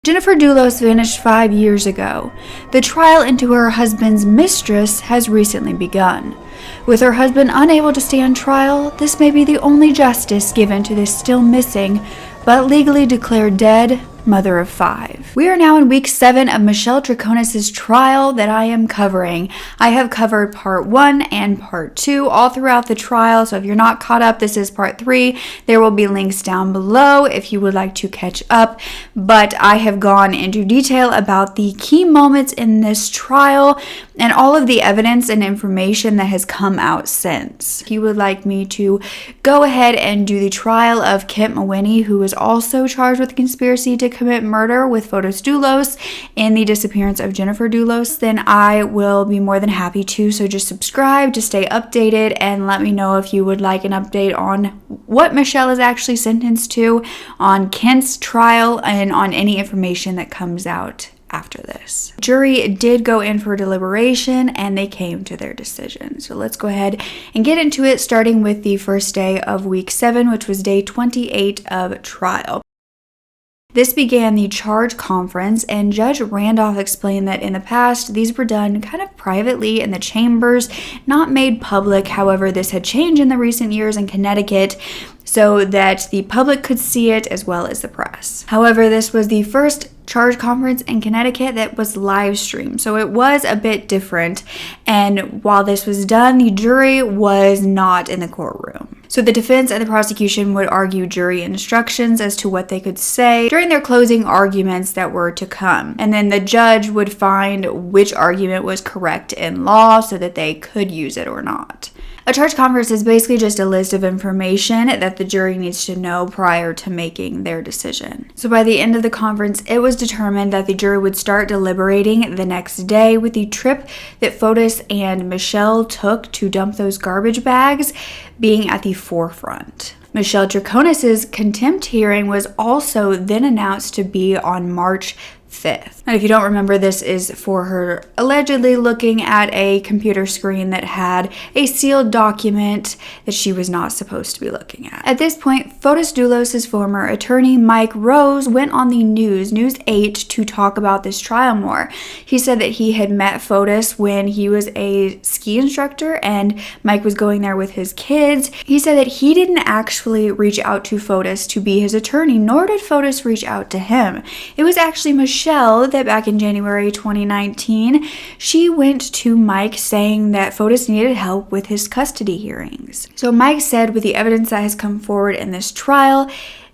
Jennifer Dulos vanished 5 years ago. The trial into her husband's mistress has recently begun. With her husband unable to stand trial, this may be the only justice given to this still missing, but legally declared dead, mother of 5. We are now in week 7 of Michelle Troconis' trial that I am covering. I have covered part 1 and part 2 all throughout the trial, so if you're not caught up, this is part 3. There will be links down below if you would like to catch up, but I have gone into detail about the key moments in this trial and all of the evidence and information that has come out since. If you would like me to go ahead and do the trial of Brooke Makenna, who is also charged with conspiracy to commit murder with Troconis Dulos in the disappearance of Jennifer Dulos, then I will be more than happy to. So just subscribe to stay updated and let me know if you would like an update on what Michelle is actually sentenced to, on Kent's trial, and on any information that comes out after this. Jury did go in for deliberation and they came to their decision. So let's go ahead and get into it, starting with the first day of week 7, which was day 28 of trial. This began the charge conference, and Judge Randolph explained that in the past, these were done kind of privately in the chambers, not made public. However, this had changed in the recent years in Connecticut so that the public could see it as well as the press. However, this was the first charge conference in Connecticut that was live streamed, so it was a bit different. And while this was done, the jury was not in the courtroom. So the defense and the prosecution would argue jury instructions as to what they could say during their closing arguments that were to come. And then the judge would find which argument was correct in law so that they could use it or not. A charge conference is basically just a list of information that the jury needs to know prior to making their decision. So by the end of the conference, it was determined that the jury would start deliberating the next day, with the trip that Troconis and Michelle took to dump those garbage bags being at the forefront. Michelle Troconis' contempt hearing was also then announced to be on March 5th. And if you don't remember, this is for her allegedly looking at a computer screen that had a sealed document that she was not supposed to be looking at. At this point, Troconis Dulos' former attorney, Mike Rose, went on the News 8 to talk about this trial more. He said that he had met Troconis when he was a ski instructor and Mike was going there with his kids. He said that he didn't actually reach out to Troconis to be his attorney, nor did Troconis reach out to him. It was actually Michelle that back in January 2019, she went to Mike saying that Troconis needed help with his custody hearings. So Mike said, with the evidence that has come forward in this trial,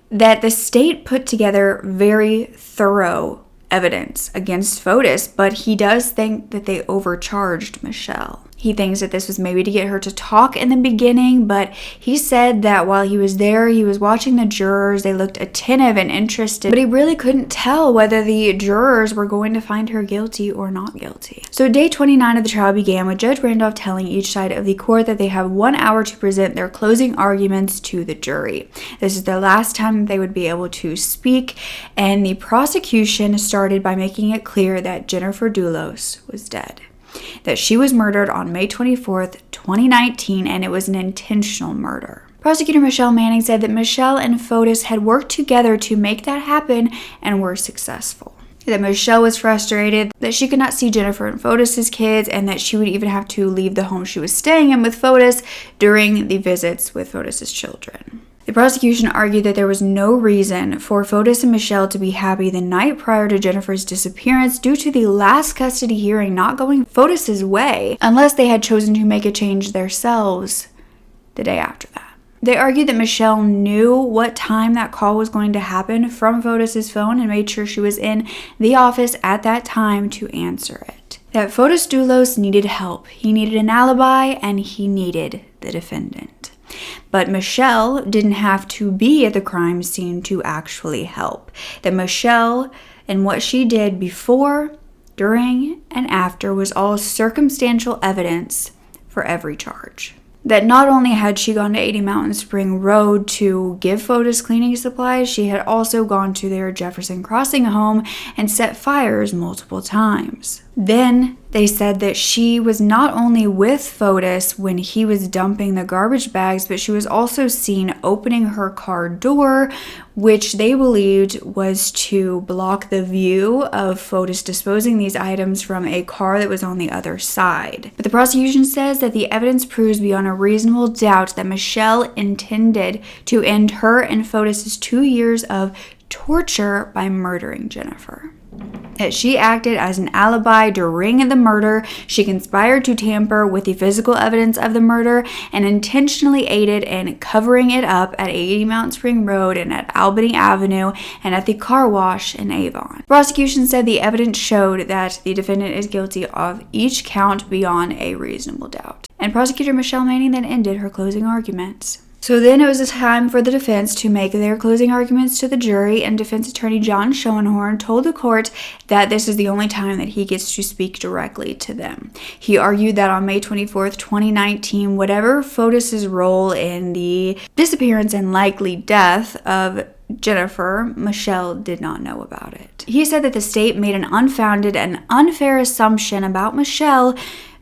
that the state put together very thorough evidence against Troconis, but he does think that they overcharged Michelle. He thinks that this was maybe to get her to talk in the beginning, but he said that while he was there, he was watching the jurors. They looked attentive and interested, but he really couldn't tell whether the jurors were going to find her guilty or not guilty. So day 29 of the trial began with Judge Randolph telling each side of the court that they have 1 hour to present their closing arguments to the jury. This is the last time they would be able to speak, and the prosecution started by making it clear that Jennifer Dulos was dead, that she was murdered on May 24th, 2019, and it was an intentional murder. Prosecutor Michelle Manning said that Michelle and Troconis had worked together to make that happen and were successful. That Michelle was frustrated that she could not see Jennifer and Troconis' kids, and that she would even have to leave the home she was staying in with Troconis during the visits with Troconis' children. The prosecution argued that there was no reason for Troconis and Michelle to be happy the night prior to Jennifer's disappearance due to the last custody hearing not going Troconis' way, unless they had chosen to make a change themselves the day after that. They argued that Michelle knew what time that call was going to happen from Troconis' phone and made sure she was in the office at that time to answer it. That Troconis Dulos needed help. He needed an alibi and he needed the defendant. But Michelle didn't have to be at the crime scene to actually help. That Michelle and what she did before, during, and after was all circumstantial evidence for every charge. That not only had she gone to 80 Mountain Spring Road to give Troconis cleaning supplies, she had also gone to their Jefferson Crossing home and set fires multiple times. Then they said that she was not only with Fotis when he was dumping the garbage bags, but she was also seen opening her car door, which they believed was to block the view of Fotis disposing these items from a car that was on the other side. But the prosecution says that the evidence proves beyond a reasonable doubt that Michelle intended to end her and Fotis' 2 years of torture by murdering Jennifer. That she acted as an alibi during the murder, she conspired to tamper with the physical evidence of the murder, and intentionally aided in covering it up at 80 Mount Spring Road and at Albany Avenue and at the car wash in Avon. The prosecution said the evidence showed that the defendant is guilty of each count beyond a reasonable doubt. And prosecutor Michelle Manning then ended her closing arguments. So then it was a time for the defense to make their closing arguments to the jury, and defense attorney John Schoenhorn told the court that this is the only time that he gets to speak directly to them. He argued that on May 24th, 2019, whatever Fotis' role in the disappearance and likely death of Jennifer, Michelle did not know about it. He said that the state made an unfounded and unfair assumption about Michelle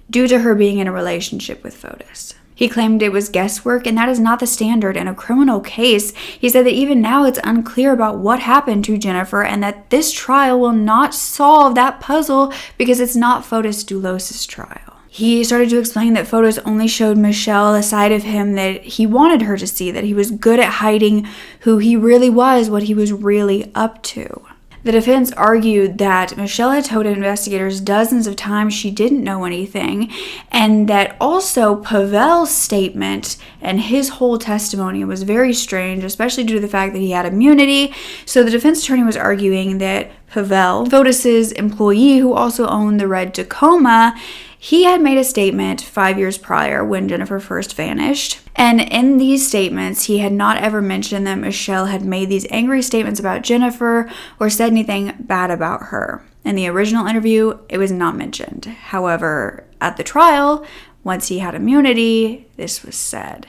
due to her being in a relationship with Fotis. He claimed it was guesswork, and that is not the standard in a criminal case. He said that even now it's unclear about what happened to Jennifer, and that this trial will not solve that puzzle because it's not Fotis Dulos' trial. He started to explain that Fotis only showed Michelle a side of him that he wanted her to see, that he was good at hiding who he really was, what he was really up to. The defense argued that Michelle had told investigators dozens of times she didn't know anything, and that also Pavel's statement and his whole testimony was very strange, especially due to the fact that he had immunity. So the defense attorney was arguing that Pavel, Fotis' employee who also owned the red Tacoma, he had made a statement 5 years prior when Jennifer first vanished. And in these statements, he had not ever mentioned that Michelle had made these angry statements about Jennifer or said anything bad about her. In the original interview, it was not mentioned. However, at the trial, once he had immunity, this was said.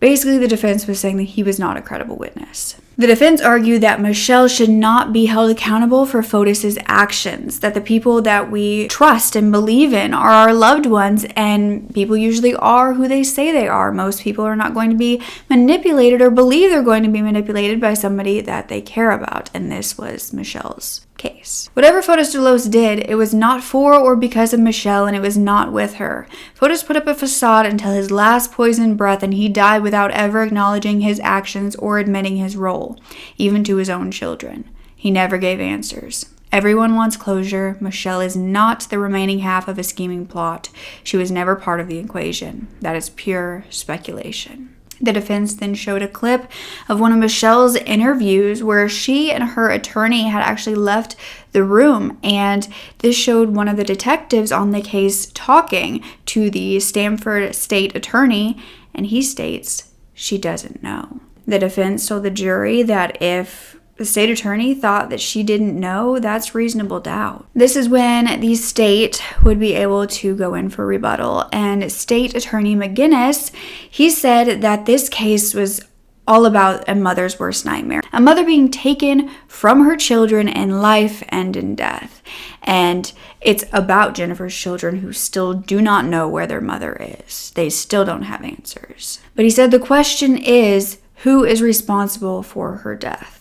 Basically, the defense was saying that he was not a credible witness. The defense argued that Michelle should not be held accountable for Fotis' actions, that the people that we trust and believe in are our loved ones, and people usually are who they say they are. Most people are not going to be manipulated or believe they're going to be manipulated by somebody that they care about, and this was Michelle's case. Whatever Fotis Dulos did, it was not for or because of Michelle, and it was not with her. Fotis put up a facade until his last poisoned breath, and he died without ever acknowledging his actions or admitting his role, even to his own children. He never gave answers. Everyone wants closure. Michelle is not the remaining half of a scheming plot. She was never part of the equation. That is pure speculation. The defense then showed a clip of one of Michelle's interviews where she and her attorney had actually left the room, and this showed one of the detectives on the case talking to the Stamford state attorney, and he states she doesn't know. The defense told the jury that if the state attorney thought that she didn't know, that's reasonable doubt. This is when the state would be able to go in for rebuttal, and state attorney McGinnis, he said that this case was all about a mother's worst nightmare. A mother being taken from her children in life and in death. And it's about Jennifer's children who still do not know where their mother is. They still don't have answers. But he said the question is, who is responsible for her death?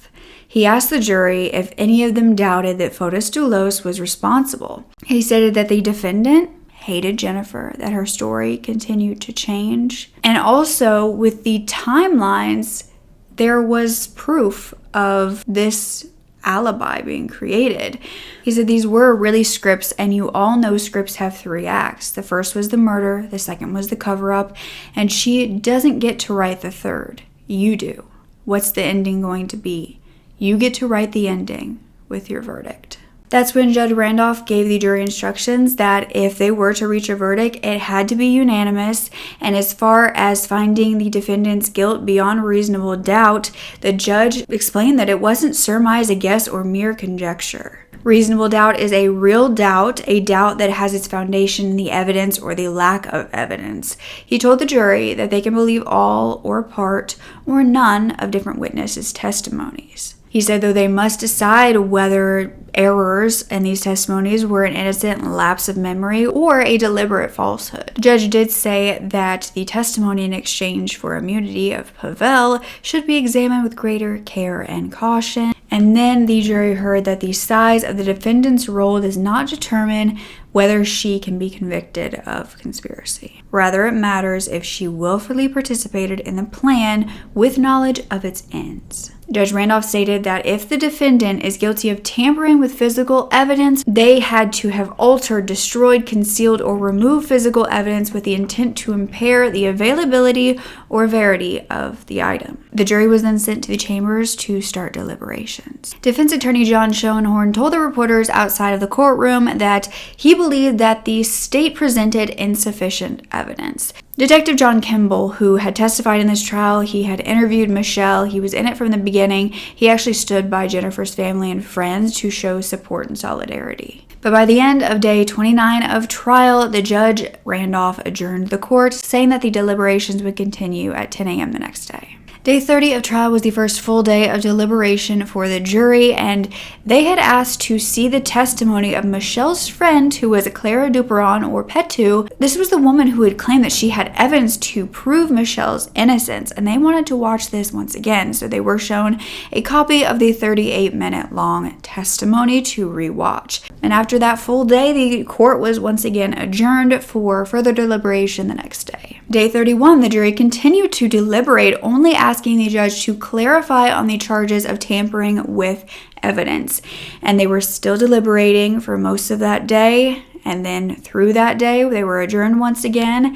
He asked the jury if any of them doubted that Fotis Dulos was responsible. He stated that the defendant hated Jennifer, that her story continued to change. And also, with the timelines, there was proof of this alibi being created. He said these were really scripts, and you all know scripts have 3 acts. The first was the murder, the second was the cover-up, and she doesn't get to write the third. You do. What's the ending going to be? You get to write the ending with your verdict. That's when Judge Randolph gave the jury instructions that if they were to reach a verdict, it had to be unanimous. And as far as finding the defendant's guilt beyond reasonable doubt, the judge explained that it wasn't surmise, a guess, or mere conjecture. Reasonable doubt is a real doubt, a doubt that has its foundation in the evidence or the lack of evidence. He told the jury that they can believe all or part or none of different witnesses' testimonies. He said, though, they must decide whether errors in these testimonies were an innocent lapse of memory or a deliberate falsehood. The judge did say that the testimony in exchange for immunity of Pavel should be examined with greater care and caution. And then the jury heard that the size of the defendant's role does not determine whether she can be convicted of conspiracy. Rather, it matters if she willfully participated in the plan with knowledge of its ends. Judge Randolph stated that if the defendant is guilty of tampering with physical evidence, they had to have altered, destroyed, concealed, or removed physical evidence with the intent to impair the availability or verity of the item. The jury was then sent to the chambers to start deliberations. Defense attorney John Schoenhorn told the reporters outside of the courtroom that he believed that the state presented insufficient evidence. Detective John Kimball, who had testified in this trial, he had interviewed Michelle. He was in it from the beginning. He actually stood by Jennifer's family and friends to show support and solidarity. But by the end of day 29 of trial, the judge Randolph adjourned the court, saying that the deliberations would continue at 10 a.m. the next day. Day 30 of trial was the first full day of deliberation for the jury, and they had asked to see the testimony of Michelle's friend, who was Clara Duperon, or Petu. This was the woman who had claimed that she had evidence to prove Michelle's innocence, and they wanted to watch this once again, so they were shown a copy of the 38-minute-long testimony to rewatch. And after that full day, the court was once again adjourned for further deliberation the next day. Day 31, the jury continued to deliberate, only asking the judge to clarify on the charges of tampering with evidence. And they were still deliberating for most of that day. And then through that day, they were adjourned once again.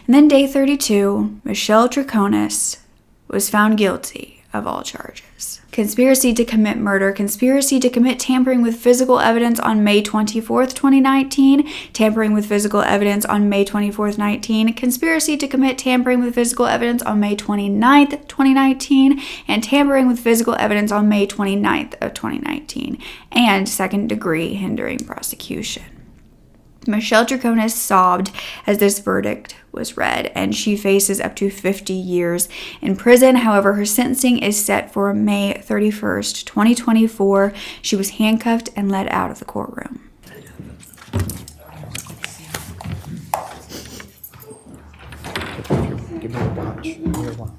And then day 32, Michelle Troconis was found guilty of all charges. Conspiracy to commit murder, conspiracy to commit tampering with physical evidence on May 24th, 2019, tampering with physical evidence on May 24th, 19, conspiracy to commit tampering with physical evidence on May 29th, 2019, and tampering with physical evidence on May 29th of 2019, and second-degree hindering prosecution. Michelle Troconis sobbed as this verdict was read, and she faces up to 50 years in prison. However, her sentencing is set for May 31st, 2024. She was handcuffed and led out of the courtroom. Give me a watch.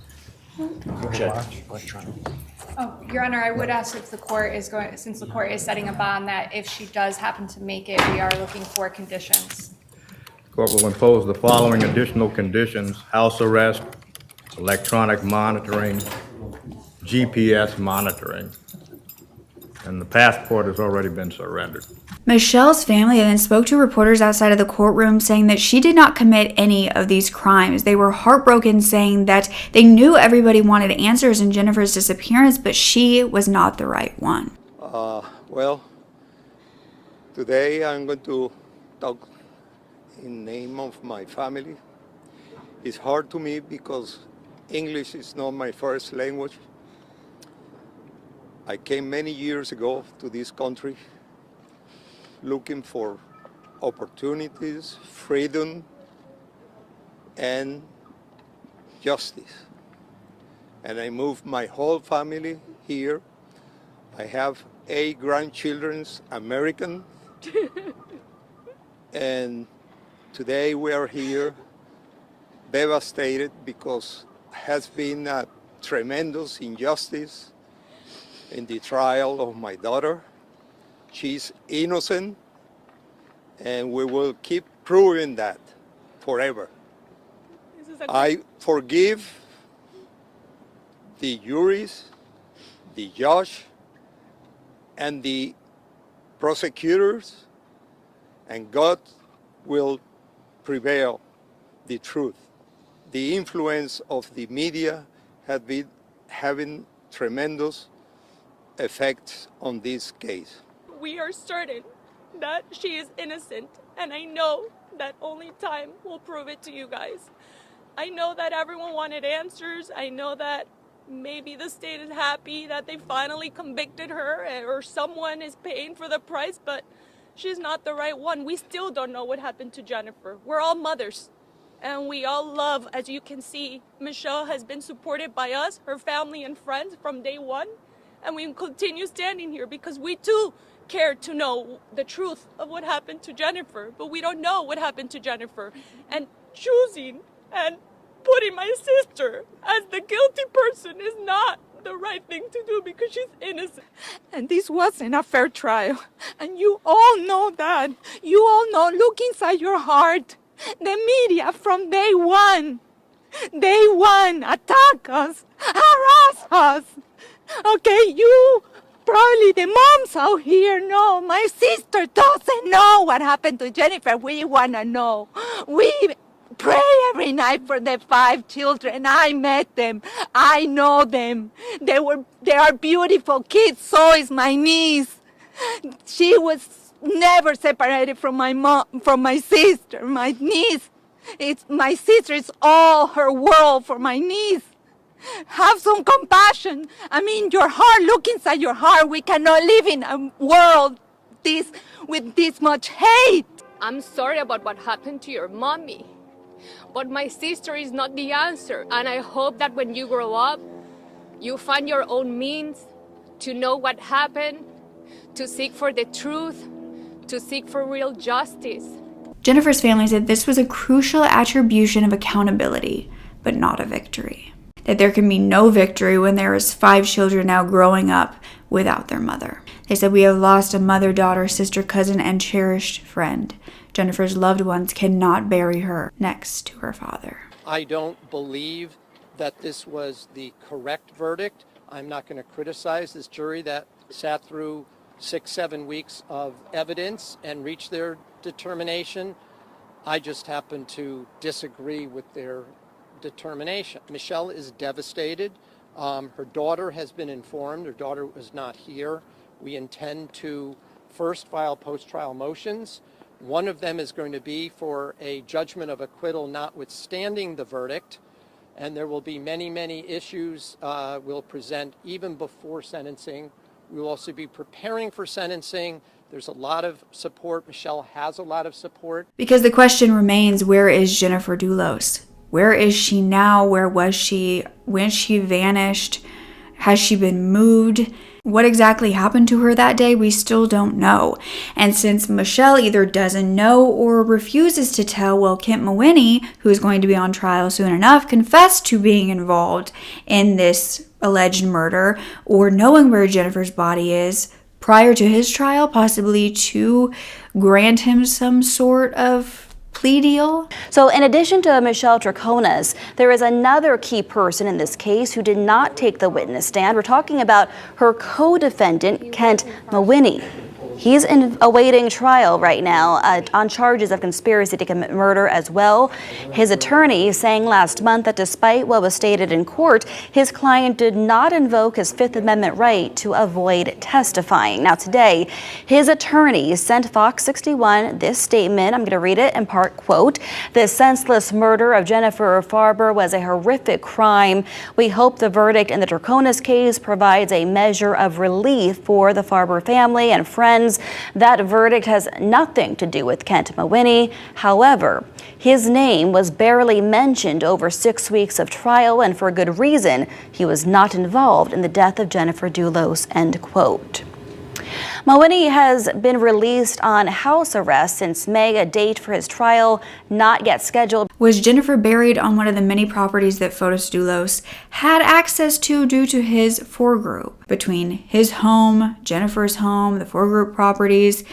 Oh, Your Honor, I would ask if the court is going, since the court is setting a bond, that if she does happen to make it, we are looking for conditions. The court will impose the following additional conditions: house arrest, electronic monitoring, GPS monitoring, and the passport has already been surrendered. Michelle's family then spoke to reporters outside of the courtroom, saying that she did not commit any of these crimes. They were heartbroken, saying that they knew everybody wanted answers in Jennifer's disappearance, but she was not the right one. Well, today I'm going to talk in name of my family. It's hard to me because English is not my first language. I came many years ago to this country looking for opportunities, freedom, and justice. And I moved my whole family here. I have 8 grandchildren, American. And today we are here devastated because has been a tremendous injustice in the trial of my daughter. She's innocent, and we will keep proving that forever. I forgive the juries, the judge, and the prosecutors, and God will prevail the truth. The influence of the media has been having tremendous effects on this case. We are certain that she is innocent, and I know that only time will prove it to you guys. I know that everyone wanted answers. I know that maybe the state is happy that they finally convicted her or someone is paying for the price, but she's not the right one. We still don't know what happened to Jennifer. We're all mothers, and we all love, as you can see, Michelle has been supported by us, her family and friends from day one. And we continue standing here because we too care to know the truth of what happened to Jennifer, but we don't know what happened to Jennifer. And choosing and putting my sister as the guilty person is not the right thing to do because she's innocent. And this wasn't a fair trial. And you all know that. You all know, look inside your heart. The media from day one attack us, harass us. Okay, you, probably the moms out here know. My sister doesn't know what happened to Jennifer. We want to know. We pray every night for the 5 children. I met them. I know them. They are beautiful kids. So is my niece. She was never separated from my mom, from my sister. My niece, my sister is all her world for my niece. Have some compassion. I mean, your heart, look inside your heart. We cannot live in a world with this much hate. I'm sorry about what happened to your mommy, but my sister is not the answer. And I hope that when you grow up, you find your own means to know what happened, to seek for the truth, to seek for real justice. Jennifer's family said this was a crucial attribution of accountability, but not a victory. That there can be no victory when there is 5 children now growing up without their mother. They said, "We have lost a mother, daughter, sister, cousin, and cherished friend. Jennifer's loved ones cannot bury her next to her father." I don't believe that this was the correct verdict. I'm not going to criticize this jury that sat through 6-7 weeks of evidence and reached their determination. I just happen to disagree with their determination. Michelle is devastated. Her daughter has been informed. Her daughter was not here. We intend to first file post-trial motions. One of them is going to be for a judgment of acquittal notwithstanding the verdict. And there will be many, many issues we'll present even before sentencing. We will also be preparing for sentencing. There's a lot of support. Michelle has a lot of support. Because the question remains, where is Jennifer Dulos? Where is she now? Where was she when she vanished? Has she been moved? What exactly happened to her that day? We still don't know. And since Michelle either doesn't know or refuses to tell, well, Kent Mawhinney, who is going to be on trial soon enough, confessed to being involved in this alleged murder or knowing where Jennifer's body is prior to his trial, possibly to grant him some sort of plea deal. So in addition to Michelle Troconis, there is another key person in this case who did not take the witness stand. We're talking about her co-defendant, Kent Mawhinney. He's awaiting trial right now on charges of conspiracy to commit murder as well. His attorney saying last month that despite what was stated in court, his client did not invoke his Fifth Amendment right to avoid testifying. Now today, his attorney sent Fox 61 this statement. I'm going to read it in part, quote, "The senseless murder of Jennifer Farber was a horrific crime. We hope the verdict in the Troconis case provides a measure of relief for the Farber family and friends. That verdict has nothing to do with Kent Mawhinney. However, his name was barely mentioned over 6 weeks of trial, and for good reason. He was not involved in the death of Jennifer Dulos," end quote. Mawhinney has been released on house arrest since May, a date for his trial not yet scheduled. Was Jennifer buried on one of the many properties that Fotis Dulos had access to due to his foregroup? Between his home, Jennifer's home, the foregroup properties,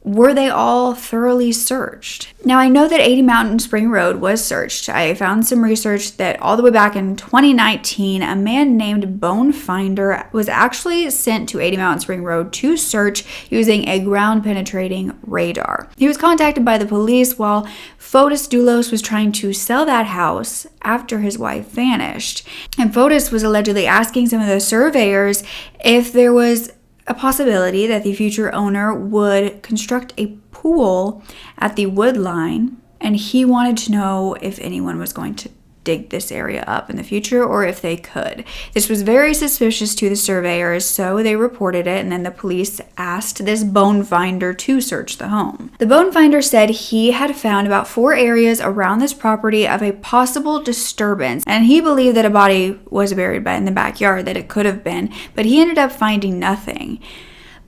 were they all thoroughly searched? Now, I know that 80 Mountain Spring Road was searched. I found some research that all the way back in 2019, a man named Bone Finder was actually sent to 80 Mountain Spring Road to search using a ground-penetrating radar. He was contacted by the police while Fotis Dulos was trying to sell that house after his wife vanished. And Fotis was allegedly asking some of the surveyors if there was a possibility that the future owner would construct a pool at the wood line, and he wanted to know if anyone was going to dig this area up in the future, or if they could. This was very suspicious to the surveyors, so they reported it, and then the police asked this bone finder to search the home. The bone finder said he had found about 4 areas around this property of a possible disturbance, and he believed that a body was buried in the backyard, that it could have been, but he ended up finding nothing.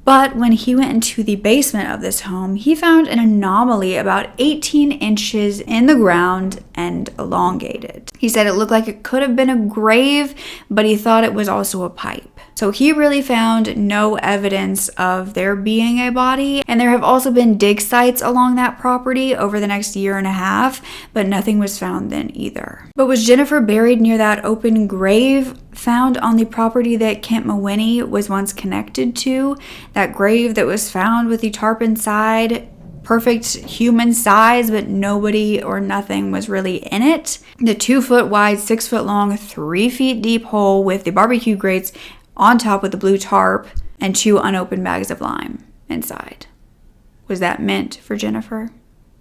But when he went into the basement of this home, he found an anomaly about 18 inches in the ground and elongated. He said it looked like it could have been a grave, but he thought it was also a pipe. So he really found no evidence of there being a body, and there have also been dig sites along that property over the next year and a half, but nothing was found then either. But was Jennifer buried near that open grave found on the property that Kent Mawhinney was once connected to? That grave that was found with the tarp inside, perfect human size, but nobody or nothing was really in it. The 2-foot wide, 6-foot long, 3 feet deep hole with the barbecue grates on top with the blue tarp and 2 unopened bags of lime inside. Was that meant for Jennifer?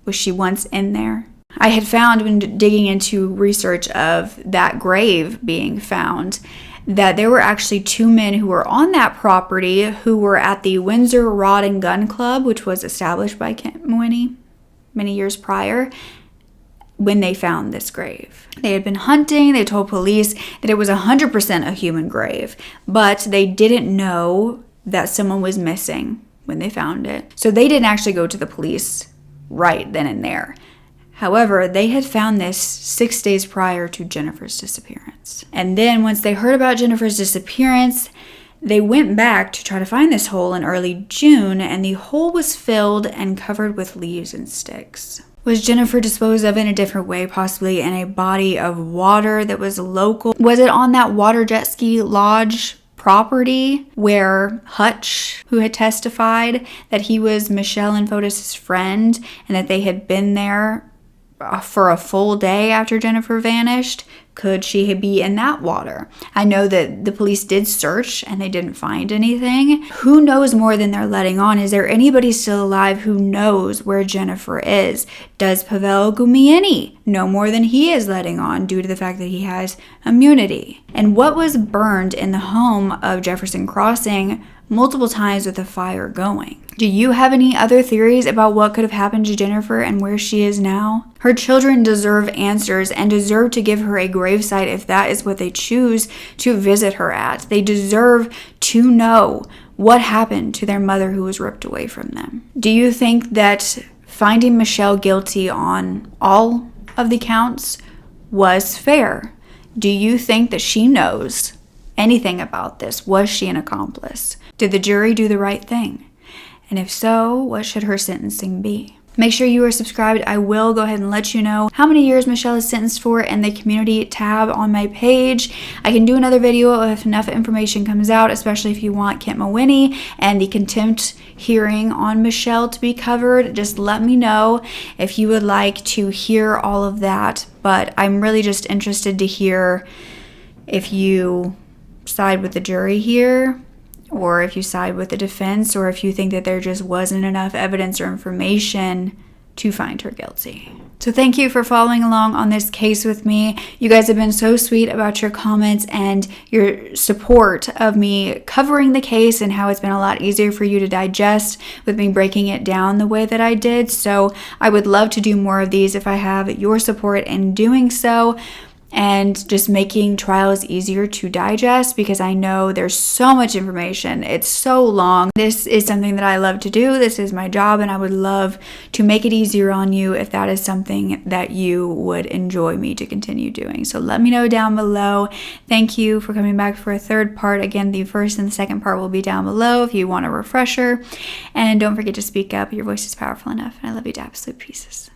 Was she once in there? I had found when digging into research of that grave being found that there were actually 2 men who were on that property who were at the Windsor Rod and Gun Club, which was established by Kent Mawhinney many years prior, when they found this grave. They had been hunting. They told police that it was 100% a human grave, but they didn't know that someone was missing when they found it. So they didn't actually go to the police right then and there. However, they had found this 6 days prior to Jennifer's disappearance. And then once they heard about Jennifer's disappearance, they went back to try to find this hole in early June, and the hole was filled and covered with leaves and sticks. Was Jennifer disposed of in a different way, possibly in a body of water that was local? Was it on that water jet ski lodge property where Hutch, who had testified that he was Michelle and Fotis' friend and that they had been there for a full day after Jennifer vanished? Could she be in that water? I know that the police did search and they didn't find anything. Who knows more than they're letting on? Is there anybody still alive who knows where Jennifer is? Does Pavel Gumieni know more than he is letting on due to the fact that he has immunity? And what was burned in the home of Jefferson Crossing multiple times with the fire going? Do you have any other theories about what could have happened to Jennifer and where she is now? Her children deserve answers and deserve to give her a gravesite if that is what they choose to visit her at. They deserve to know what happened to their mother who was ripped away from them. Do you think that finding Michelle guilty on all of the counts was fair? Do you think that she knows anything about this? Was she an accomplice? Did the jury do the right thing? And if so, what should her sentencing be? Make sure you are subscribed. I will go ahead and let you know how many years Michelle is sentenced for in the community tab on my page. I can do another video if enough information comes out, especially if you want Kent Mawhinney and the contempt hearing on Michelle to be covered. Just let me know if you would like to hear all of that. But I'm really just interested to hear if you side with the jury here, or if you side with the defense, or if you think that there just wasn't enough evidence or information to find her guilty. So thank you for following along on this case with me. You guys have been so sweet about your comments and your support of me covering the case and how it's been a lot easier for you to digest with me breaking it down the way that I did. So I would love to do more of these if I have your support in doing so, and just making trials easier to digest, because I know there's so much information. It's so long. This is something that I love to do. This is my job, and I would love to make it easier on you if that is something that you would enjoy me to continue doing. So let me know down below. Thank you for coming back for a third part. Again, the first and the second part will be down below if you want a refresher. And don't forget to speak up. Your voice is powerful enough, and I love you to absolute pieces.